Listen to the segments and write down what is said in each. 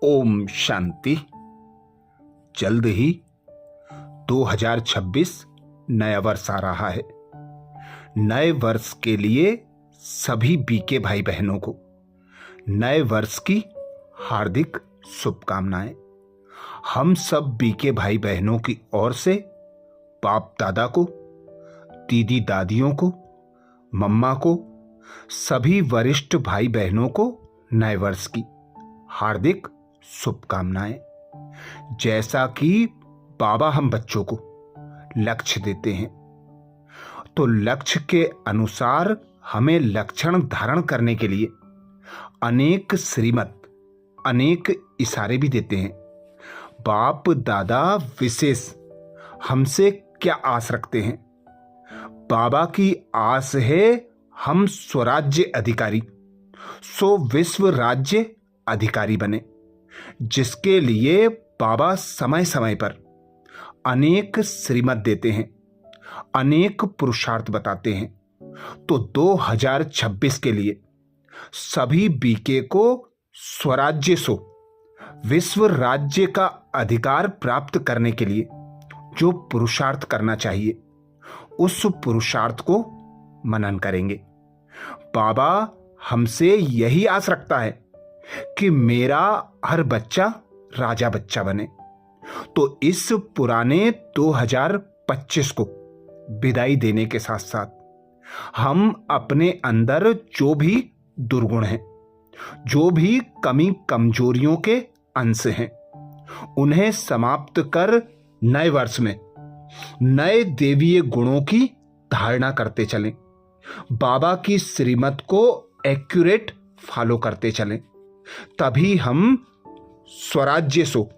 ओम शांति। जल्द ही 2026 नया वर्ष आ रहा है। नए वर्ष के लिए सभी बीके भाई बहनों को नए वर्ष की हार्दिक शुभकामनाएं। हम सब बीके भाई बहनों की ओर से बाप दादा को, दीदी दादियों को, मम्मा को, सभी वरिष्ठ भाई बहनों को नए वर्ष की हार्दिक शुभकामनाएं। जैसा कि बाबा हम बच्चों को लक्ष्य देते हैं, तो लक्ष्य के अनुसार हमें लक्षण धारण करने के लिए अनेक श्रीमत, अनेक इशारे भी देते हैं। बाप दादा विशेष हमसे क्या आस रखते हैं? बाबा की आस है हम स्वराज्य अधिकारी, सो विश्व राज्य अधिकारी बने, जिसके लिए बाबा समय समय पर अनेक श्रीमत देते हैं, अनेक पुरुषार्थ बताते हैं। तो 2026 के लिए सभी बीके को स्वराज्य सो विश्व राज्य का अधिकार प्राप्त करने के लिए जो पुरुषार्थ करना चाहिए, उस पुरुषार्थ को मनन करेंगे। बाबा हमसे यही आस रखता है कि मेरा हर बच्चा राजा बच्चा बने। तो इस पुराने 2025 को विदाई देने के साथ साथ हम अपने अंदर जो भी दुर्गुण हैं, जो भी कमी कमजोरियों के अंश हैं, उन्हें समाप्त कर नए वर्ष में नए देवीय गुणों की धारणा करते चलें। बाबा की श्रीमत को एक्यूरेट फॉलो करते चलें, तभी हम स्वराज्य सो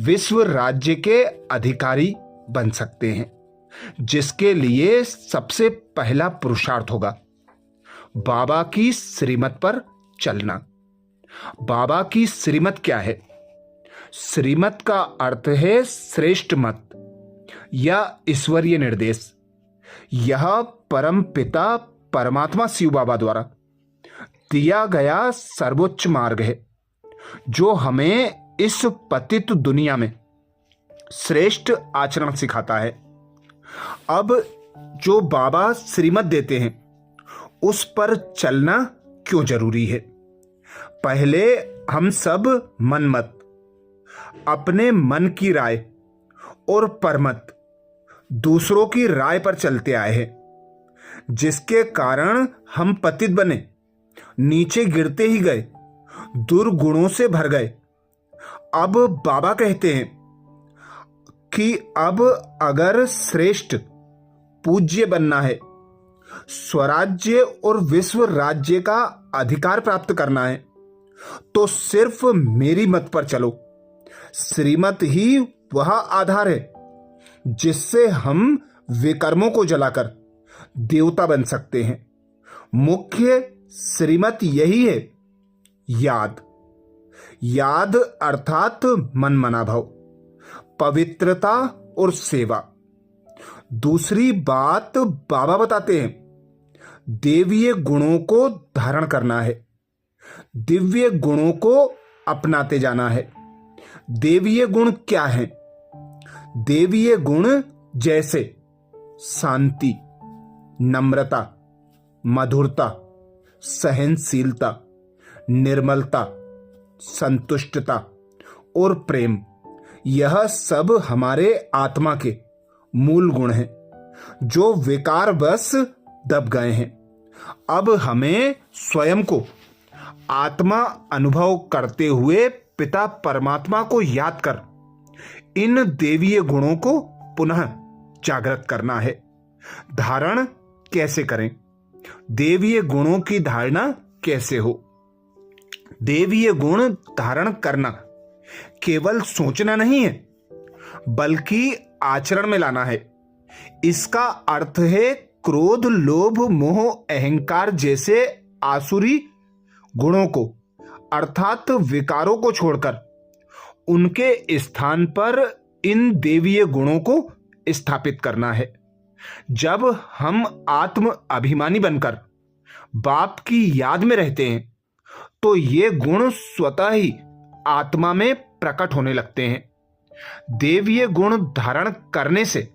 विश्व राज्य के अधिकारी बन सकते हैं, जिसके लिए सबसे पहला पुरुषार्थ होगा बाबा की श्रीमत पर चलना। बाबा की श्रीमत क्या है? श्रीमत का अर्थ है श्रेष्ठ मत या ईश्वरीय निर्देश। यह परम पिता परमात्मा शिव बाबा द्वारा दिया गया सर्वोच्च मार्ग है, जो हमें इस पतित दुनिया में श्रेष्ठ आचरण सिखाता है। अब जो बाबा श्रीमत देते हैं, उस पर चलना क्यों जरूरी है? पहले हम सब मनमत, अपने मन की राय और परमत, दूसरों की राय पर चलते आए हैं, जिसके कारण हम पतित बने, नीचे गिरते ही गए, दुर्गुणों से भर गए। अब बाबा कहते हैं कि अब अगर श्रेष्ठ पूज्य बनना है, स्वराज्य और विश्व राज्य का अधिकार प्राप्त करना है, तो सिर्फ मेरी मत पर चलो। श्रीमत ही वह आधार है जिससे हम विकर्मों को जलाकर देवता बन सकते हैं। मुख्य श्रीमत यही है, याद। याद अर्थात मन मना भाव, पवित्रता और सेवा। दूसरी बात बाबा बताते हैं, देवीय गुणों को धारण करना है, दिव्य गुणों को अपनाते जाना है। देवीय गुण क्या हैं? देवीय गुण जैसे शांति, नम्रता, मधुरता, सहनशीलता, निर्मलता, संतुष्टता और प्रेम, यह सब हमारे आत्मा के मूल गुण हैं, जो विकार बस दब गए हैं। अब हमें स्वयं को आत्मा अनुभव करते हुए पिता परमात्मा को याद कर इन देवीय गुणों को पुनः जागृत करना है। धारण कैसे करें? देवीय गुणों की धारणा कैसे हो? देवीय गुण धारण करना केवल सोचना नहीं है, बल्कि आचरण में लाना है। इसका अर्थ है क्रोध, लोभ, मोह, अहंकार जैसे आसुरी गुणों को अर्थात विकारों को छोड़कर उनके स्थान पर इन देवीय गुणों को स्थापित करना है। जब हम आत्म अभिमानी बनकर बाप की याद में रहते हैं, तो ये गुण स्वतः ही आत्मा में प्रकट होने लगते हैं। देवीय गुण धारण करने से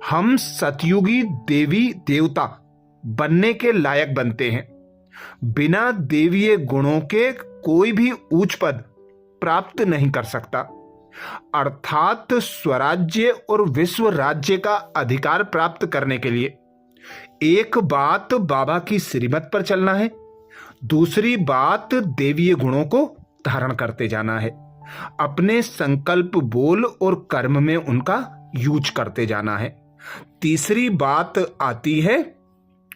हम सतयुगी देवी देवता बनने के लायक बनते हैं। बिना देवीय गुणों के कोई भी उच्च पद प्राप्त नहीं कर सकता, अर्थात स्वराज्य और विश्व राज्य का अधिकार प्राप्त करने के लिए एक बात बाबा की श्रीमत पर चलना है, दूसरी बात देवीय गुणों को धारण करते जाना है, अपने संकल्प, बोल और कर्म में उनका यूज करते जाना है। तीसरी बात आती है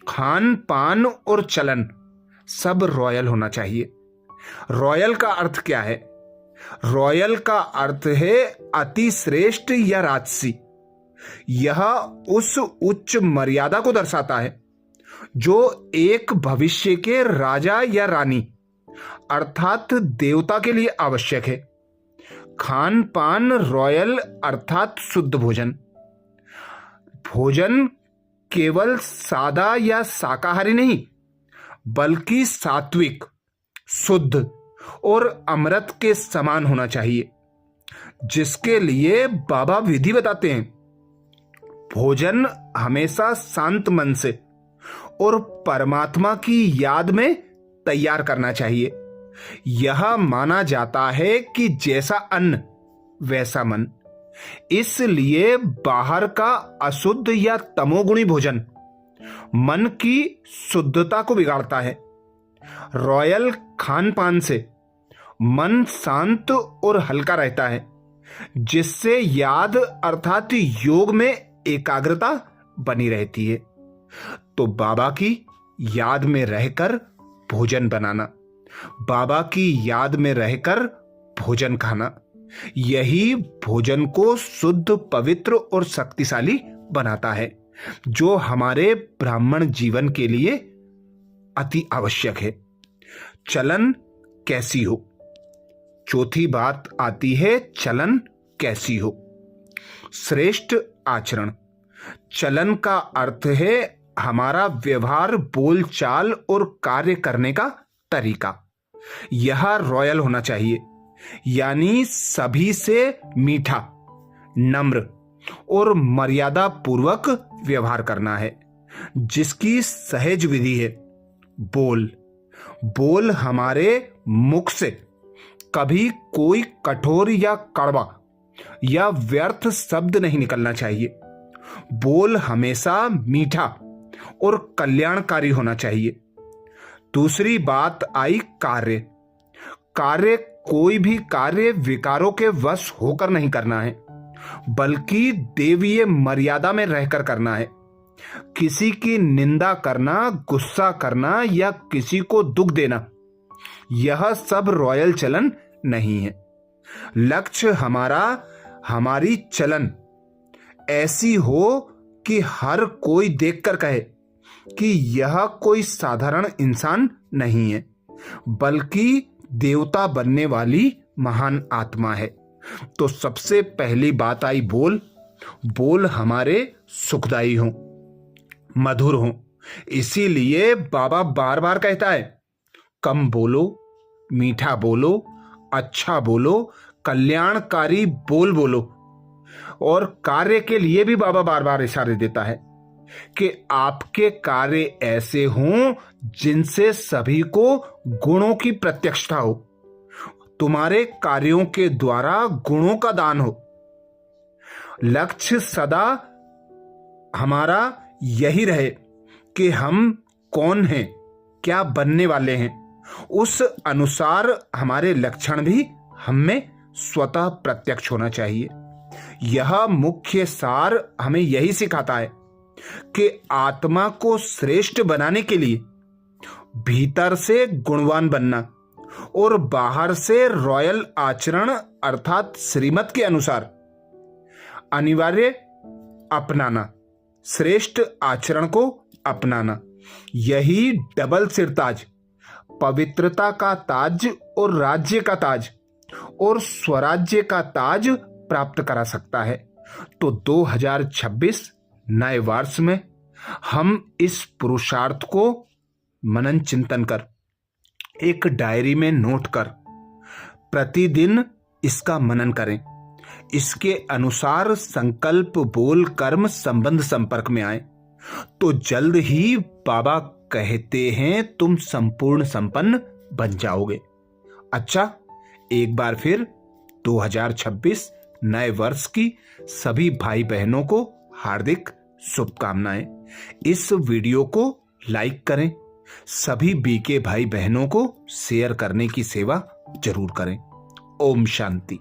खान पान और चलन सब रॉयल होना चाहिए। रॉयल का अर्थ क्या है? रॉयल का अर्थ है अति श्रेष्ठ या राजसी। यह उस उच्च मर्यादा को दर्शाता है जो एक भविष्य के राजा या रानी अर्थात देवता के लिए आवश्यक है। खान पान रॉयल अर्थात शुद्ध भोजन। भोजन केवल सादा या शाकाहारी नहीं, बल्कि सात्विक, शुद्ध और अमृत के समान होना चाहिए, जिसके लिए बाबा विधि बताते हैं। भोजन हमेशा शांत मन से और परमात्मा की याद में तैयार करना चाहिए। यह माना जाता है कि जैसा अन्न वैसा मन, इसलिए बाहर का अशुद्ध या तमोगुणी भोजन मन की शुद्धता को बिगाड़ता है। रॉयल खान पान से मन शांत और हल्का रहता है, जिससे याद अर्थात योग में एकाग्रता बनी रहती है। तो बाबा की याद में रहकर भोजन बनाना, बाबा की याद में रहकर भोजन खाना, यही भोजन को शुद्ध, पवित्र और शक्तिशाली बनाता है, जो हमारे ब्राह्मण जीवन के लिए अति आवश्यक है। चलन कैसी हो? चौथी बात आती है चलन कैसी हो। श्रेष्ठ आचरण। चलन का अर्थ है हमारा व्यवहार, बोल चाल और कार्य करने का तरीका। यह रॉयल होना चाहिए, यानी सभी से मीठा, नम्र और मर्यादा पूर्वक व्यवहार करना है, जिसकी सहज विधि है बोल हमारे मुख से कभी कोई कठोर या कड़वा या व्यर्थ शब्द नहीं निकलना चाहिए। बोल हमेशा मीठा और कल्याणकारी होना चाहिए। दूसरी बात आई कार्य कोई भी कार्य विकारों के वश होकर नहीं करना है, बल्कि देवीय मर्यादा में रहकर करना है। किसी की निंदा करना, गुस्सा करना या किसी को दुख देना, यह सब रॉयल चलन नहीं है। लक्ष्य हमारी चलन ऐसी हो कि हर कोई देखकर कहे कि यह कोई साधारण इंसान नहीं है, बल्कि देवता बनने वाली महान आत्मा है। तो सबसे पहली बात आई बोल हमारे सुखदायी हो, मधुर हो। इसीलिए बाबा बार बार कहता है कम बोलो, मीठा बोलो, अच्छा बोलो, कल्याणकारी बोलो। और कार्य के लिए भी बाबा बार बार इशारे देता है कि आपके कार्य ऐसे हों जिनसे सभी को गुणों की प्रत्यक्षता हो, तुम्हारे कार्यों के द्वारा गुणों का दान हो। लक्ष्य सदा हमारा यही रहे कि हम कौन हैं, क्या बनने वाले हैं, उस अनुसार हमारे लक्षण भी हम में स्वतः प्रत्यक्ष होना चाहिए। यह मुख्य सार हमें यही सिखाता है कि आत्मा को श्रेष्ठ बनाने के लिए भीतर से गुणवान बनना और बाहर से रॉयल आचरण अर्थात श्रीमत के अनुसार अनिवार्य अपनाना, श्रेष्ठ आचरण को अपनाना, यही डबल सिरताज, पवित्रता का ताज और राज्य का ताज और स्वराज्य का ताज प्राप्त करा सकता है। तो 2026 नए वर्ष में हम इस पुरुषार्थ को मनन चिंतन कर, एक डायरी में नोट कर, प्रतिदिन इसका मनन करें। इसके अनुसार संकल्प बोल कर्म संबंध संपर्क में आए तो जल्द ही बाबा कहते हैं तुम संपूर्ण संपन्न बन जाओगे। अच्छा, एक बार फिर 2026 नए वर्ष की सभी भाई बहनों को हार्दिक शुभकामनाएं। इस वीडियो को लाइक करें, सभी बीके भाई बहनों को शेयर करने की सेवा जरूर करें। ओम शांति।